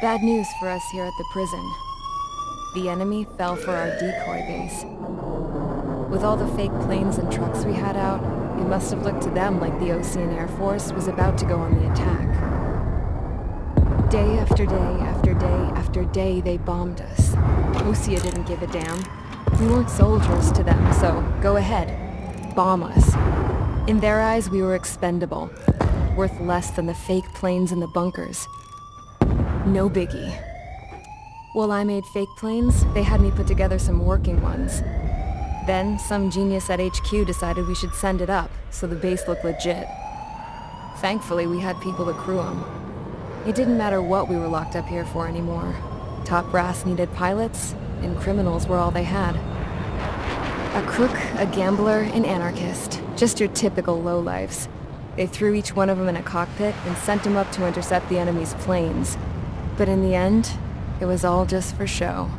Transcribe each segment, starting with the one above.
Bad news for us here at the prison. The enemy fell for our decoy base. With all the fake planes and trucks we had out, it must have looked to them like the Ocean Air Force was about to go on the attack. Day after day after day after day, they bombed us. Osea didn't give a damn. We weren't soldiers to them, so go ahead. Bomb us. In their eyes, we were expendable. Worth less than the fake planes in the bunkers. No biggie. While I made fake planes, they had me put together some working ones. Then, some genius at HQ decided we should send it up, so the base looked legit. Thankfully, we had people to crew them. It didn't matter what we were locked up here for anymore. Top brass needed pilots, and criminals were all they had. A crook, a gambler, an anarchist. Just your typical lowlifes. They threw each one of them in a cockpit and sent them up to intercept the enemy's planes. But in the end, it was all just for show.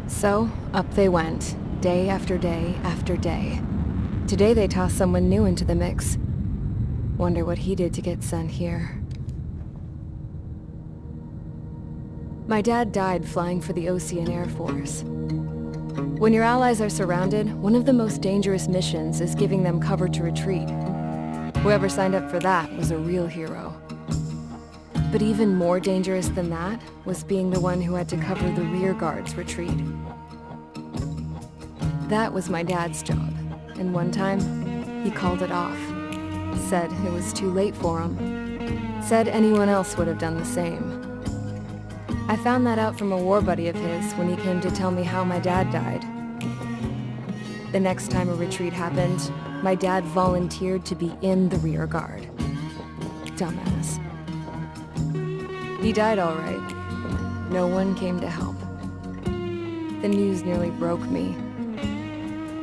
So, up they went, day after day after day. Today they tossed someone new into the mix. Wonder what he did to get sent here. My dad died flying for the Ocean Air Force. When your allies are surrounded, one of the most dangerous missions is giving them cover to retreat. Whoever signed up for that was a real hero. But even more dangerous than that was being the one who had to cover the rear guard's retreat. That was my dad's job, and one time, he called it off. Said it was too late for him. Said anyone else would have done the same. I found that out from a war buddy of his when he came to tell me how my dad died. The next time a retreat happened, my dad volunteered to be in the rear guard. Dumbass. He died all right. No one came to help. The news nearly broke me.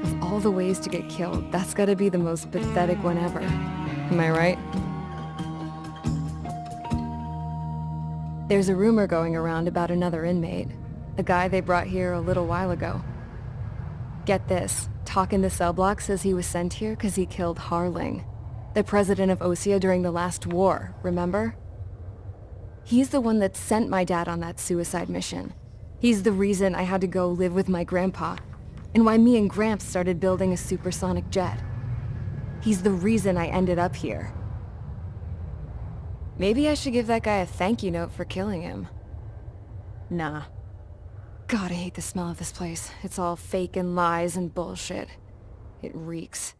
Of all the ways to get killed, that's gotta be the most pathetic one ever. Am I right? There's a rumor going around about another inmate. A guy they brought here a little while ago. Get this, Talk in the cell block says he was sent here because he killed Harling, the president of Osea during the last war, remember? He's the one that sent my dad on that suicide mission. He's the reason I had to go live with my grandpa, and why me and Gramps started building a supersonic jet. He's the reason I ended up here. Maybe I should give that guy a thank you note for killing him. Nah. God, I hate the smell of this place. It's all fake and lies and bullshit. It reeks.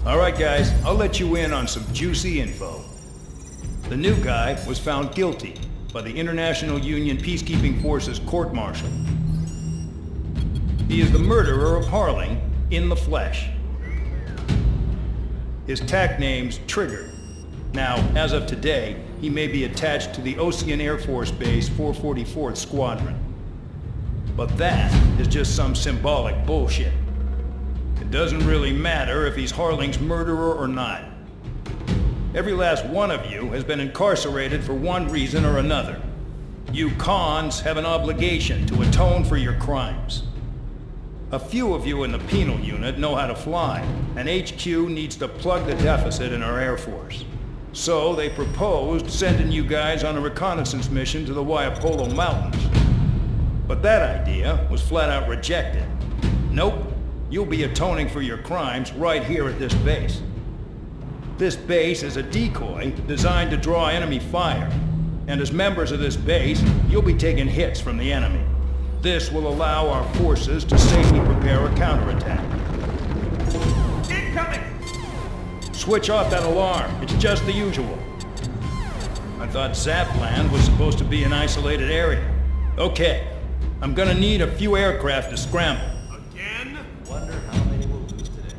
All right, guys, I'll let you in on some juicy info. The new guy was found guilty by the International Union Peacekeeping Forces court-martial. He is the murderer of Harling in the flesh. His TAC name's Trigger. Now, as of today, he may be attached to the Ocean Air Force Base 444th Squadron. But that is just some symbolic bullshit. It doesn't really matter if he's Harling's murderer or not. Every last one of you has been incarcerated for one reason or another. You cons have an obligation to atone for your crimes. A few of you in the penal unit know how to fly, and HQ needs to plug the deficit in our Air Force. So they proposed sending you guys on a reconnaissance mission to the Waiapolo Mountains. But that idea was flat out rejected. Nope, you'll be atoning for your crimes right here at this base. This base is a decoy designed to draw enemy fire, and as members of this base, you'll be taking hits from the enemy. This will allow our forces to safely prepare a counterattack. Incoming! Switch off that alarm. It's just the usual. I thought Zapland was supposed to be an isolated area. Okay, I'm gonna need a few aircraft to scramble. Again? Wonder how many we'll lose today.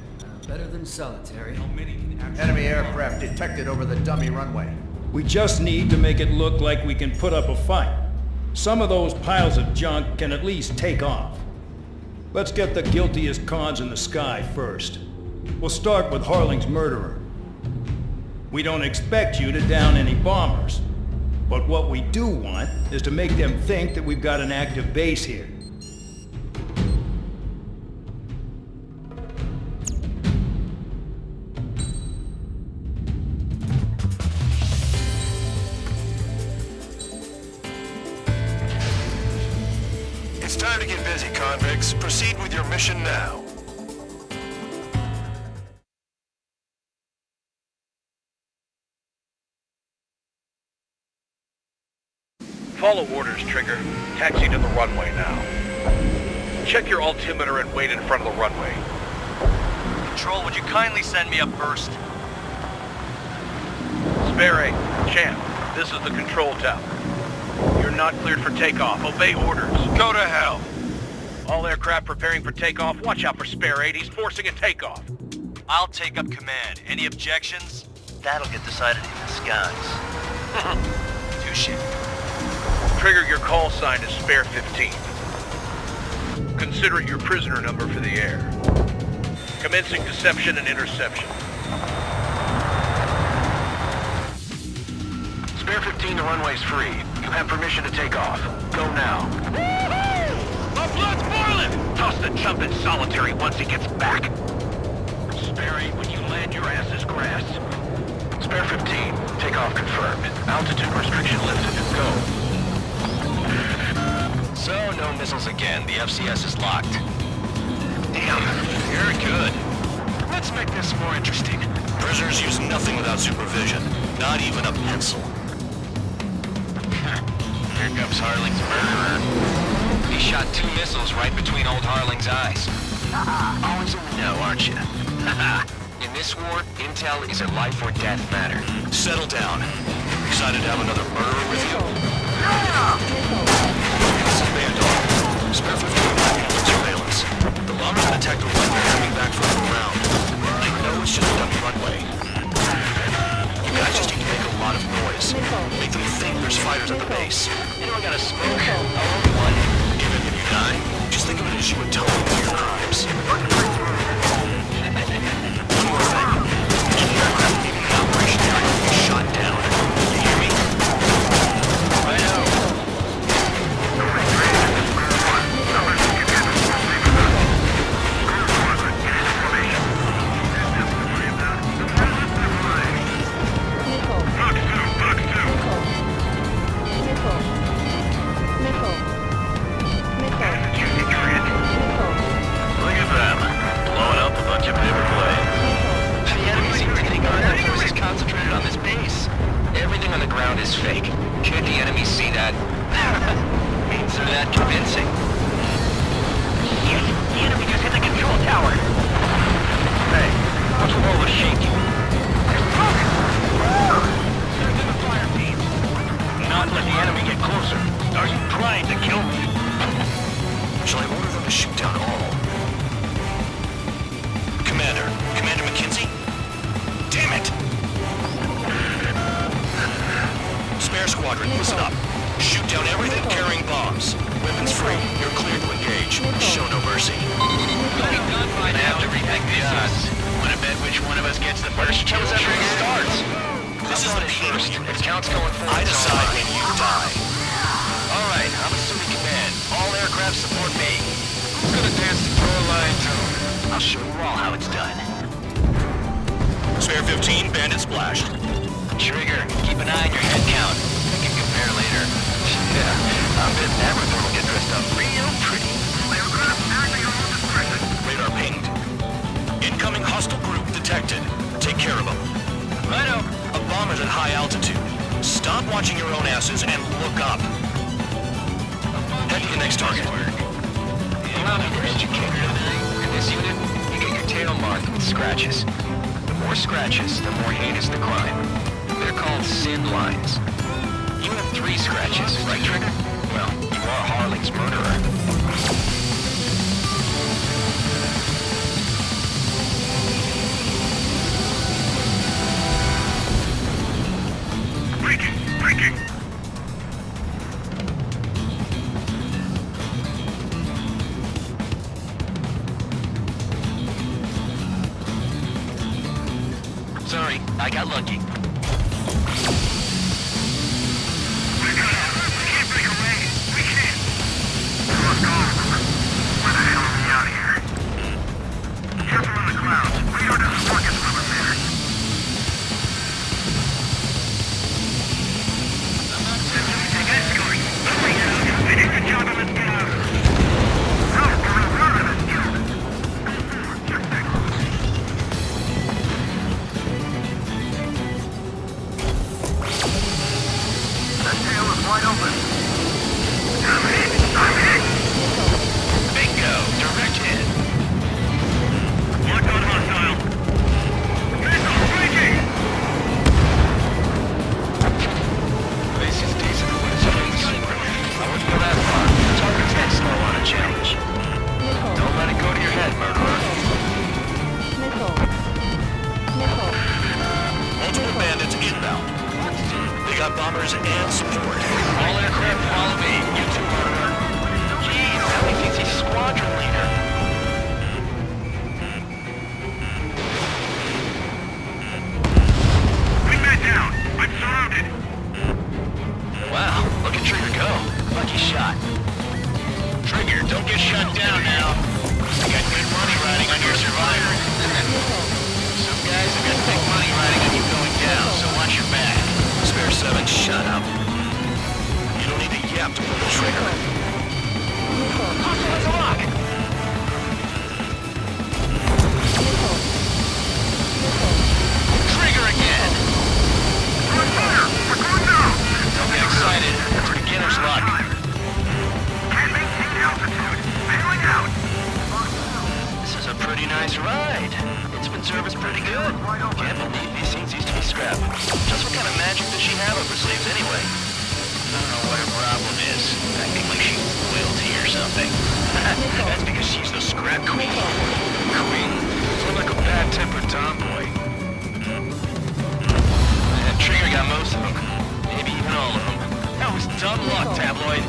Better than solitary. How many can actually... Enemy aircraft detected over the dummy runway. We just need to make it look like we can put up a fight. Some of those piles of junk can at least take off. Let's get the guiltiest cons in the sky first. We'll start with Harling's murderer. We don't expect you to down any bombers, but what we do want is to make them think that we've got an active base here. Time to get busy, convicts. Proceed with your mission now. Follow orders, Trigger. Taxi to the runway now. Check your altimeter and wait in front of the runway. Control, would you kindly send me up first? Spare 8, Champ, this is the control tower. You're not cleared for takeoff. Obey orders. Go to hell. All aircraft preparing for takeoff. Watch out for Spare 8. He's forcing a takeoff. I'll take up command. Any objections? That'll get decided in the skies. Touche. Trigger, your call sign is Spare 15. Consider it your prisoner number for the air. Commencing deception and interception. Spare 15, the runway's free. You have permission to take off. Go now. My blood's boiling! Toss the chump in solitary once he gets back. Spare 8, when you land, your ass is grass. Spare 15, takeoff confirmed. Altitude restriction lifted. Go. So, no missiles again. The FCS is locked. Damn, very good. Let's make this more interesting. Prisoners use nothing without supervision. Not even a pencil. Here comes Harling's murderer. He shot 2 missiles right between old Harling's eyes. Always in the know, aren't you? In this war, intel is a life or death matter. Settle down. Excited to have another murderer with you? Spare 15, surveillance. The bombers detect a weapon coming back from the ground. They know it's just a dummy runway. You guys just need to make a lot of noise. Make them think there's fighters at the base. You know I gotta smoke. One. Even if you die, just think of it as you atone for your crimes. One more thing. Any aircraft leaving the operation area will be shot down. You hear me? I know. Look at them. Blowing up a bunch of paper play. The enemy seems to think our air force is concentrated on this base. Everything on the ground is fake. Can't the enemy see that? Means they're that convincing. The enemy just hit the control tower. Hey, what's with all the shaking? There's smoke! There's in the fire team. Not let the enemy get closer. Are you trying to kill me? Shall I order them to shoot down all? Commander McKenzie? Damn it! Spare squadron, listen up. Shoot down everything carrying bombs. Weapons free. You're cleared to engage. Show no mercy. We're gonna have to repick the odds. Wanna bet which one of us gets the first kill trigger? Starts. This is the first. If counts going forward, I decide when you die. Alright, I'm assuming command. All aircraft support me. Who's gonna dance the door line tune? I'll show you all how it's done. Spare 15, bandit splashed. Trigger, keep an eye on your head count. We can compare later. Yeah, I bet everyone will get dressed up real pretty. Radar pinged. Incoming hostile group detected. Take care of them. Righto. A bomber's at high altitude. Stop watching your own asses and look up. Head to the next target. Allow me to educate you tonight. In this unit, you get your tail marked with scratches. The more scratches, the more heinous the crime. They're called sin lines. You have 3 scratches, right, Trigger? Well, you are Harling's murderer. Breaking! Sorry, I got lucky. We can't break away. We can't. We must go. Where the hell are we out here? Just around the clouds. Radar doesn't work as well in there. Everything is going. Finish the job and let's get out. wide open. I'm hit! Bingo! Direct hit. Locked on hostile. Missile breaking! This is decent for what it's supposed to be. I wouldn't go that far. Target's head slow on a challenge. Don't let it go to your head, murderer. Multiple bandits inbound. They got bombers and support. All aircraft follow me. You two, murderer. Jeez, now he thinks he's squadron leader. Wingman down! I'm surrounded! Wow, look at Trigger go. Lucky shot. Trigger, don't get shut down now. I got good money riding on your survivor. Some guys have got big money riding on you going down, so watch your back. Spare 7, shut up. You don't need to yap to pull the trigger. Hostile is a lock! Trigger again! On fire! We're going down! Don't get excited. It's beginner's luck. Can't maintain altitude. Bailing out! This is a pretty nice ride. It's been serviced pretty good. Can't believe these things used to be scrap. Just what kind of magic does she have up her sleeves anyway? I don't know what her problem is. Acting like she's royalty or something. That's because she's the scrap queen. Queen? More like a bad-tempered tomboy. Trigger got most of them. Maybe even all of them. That was dumb luck, tabloid.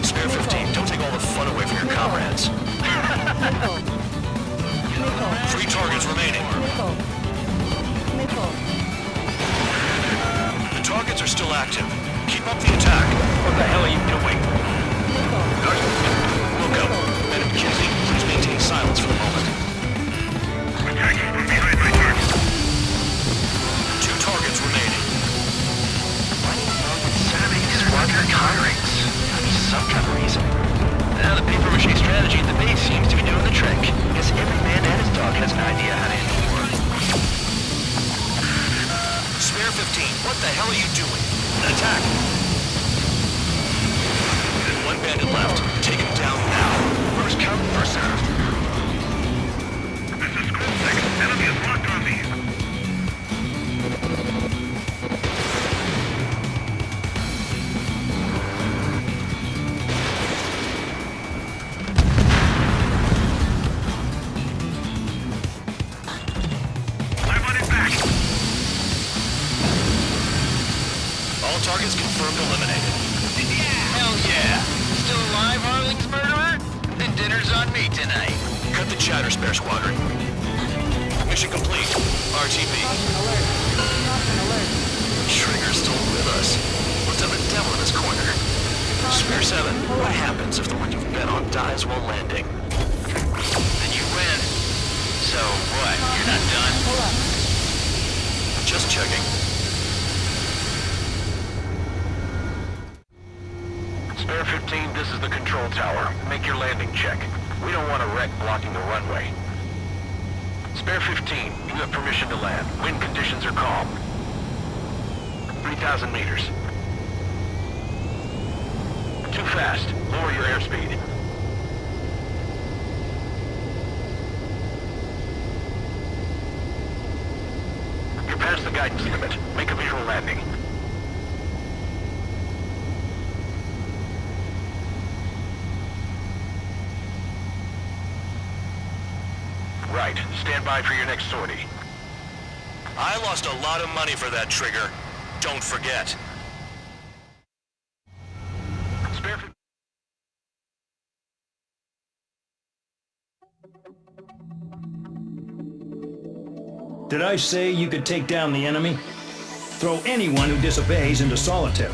Spare 15, don't take all the fun away from your comrades. 3 targets remaining. The targets are still active. Keep up the attack. What the hell are you doing? We'll go. Men of McKinsey, please maintain silence for the moment. Attacking from behind my target. 2 targets remaining. Why do you know that Saturday squadron hirings? Gotta be some kind of reason. Now the paper-mache strategy at the base seems to be doing the trick. Guess every man and his dog has an idea how to end the war. Spare 15, what the hell are you doing? Attack! There's 1 bandit left. Take him down now. First come, first served. This is School 6. Enemy is locked on me. I'm on it back. All targets confirmed eliminated. Hell yeah! Still alive, Harling's murderer? Then dinner's on me tonight. Cut the chatter, Spare Squadron. Mission complete. RTB. Trigger's still with us. Must have a devil in his corner. Spare 7, what happens if the one you've bet on dies while landing? Then you win. So what? You're not done? Just checking. Spare 15, this is the control tower. Make your landing check. We don't want a wreck blocking the runway. Spare 15, you have permission to land. Wind conditions are calm. 3,000 meters. Too fast. Lower your airspeed. You're past the guidance limit. Make a visual landing. Right. Stand by for your next sortie. I lost a lot of money for that trigger. Don't forget. Spare Did I say you could take down the enemy? Throw anyone who disobeys into solitary.